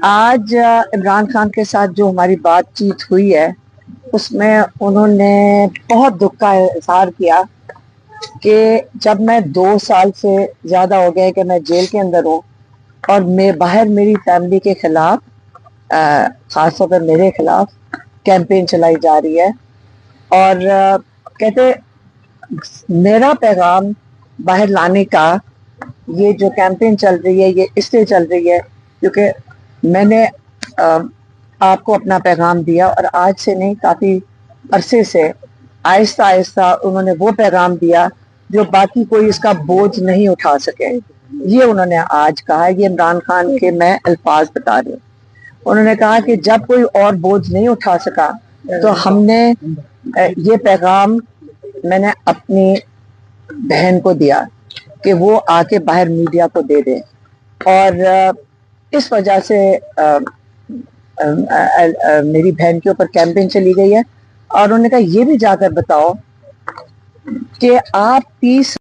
آج عمران خان کے ساتھ جو ہماری بات چیت ہوئی ہے اس میں انہوں نے بہت دکھ کا اظہار کیا کہ جب میں 2 سال سے زیادہ ہو گئے کہ میں جیل کے اندر ہوں اور میں باہر میری فیملی کے خلاف خاص طور پر میرے خلاف کیمپین چلائی جا رہی ہے اور کہتے میرا پیغام باہر لانے کا یہ جو کیمپین چل رہی ہے یہ اس لیے چل رہی ہے کیونکہ میں نے آپ کو اپنا پیغام دیا اور آج سے نہیں کافی عرصے سے آہستہ آہستہ انہوں نے وہ پیغام دیا جو باقی کوئی اس کا بوجھ نہیں اٹھا سکے. یہ انہوں نے آج کہا. یہ عمران خان کے میں الفاظ بتا رہی ہوں. انہوں نے کہا کہ جب کوئی اور بوجھ نہیں اٹھا سکا تو ہم نے یہ پیغام میں نے اپنی بہن کو دیا کہ وہ آ کے باہر میڈیا کو دے دے اور اس وجہ سے میری بہن کے اوپر کیمپین چلی گئی ہے اور انہوں نے کہا یہ بھی جا کر بتاؤ کہ آپ 30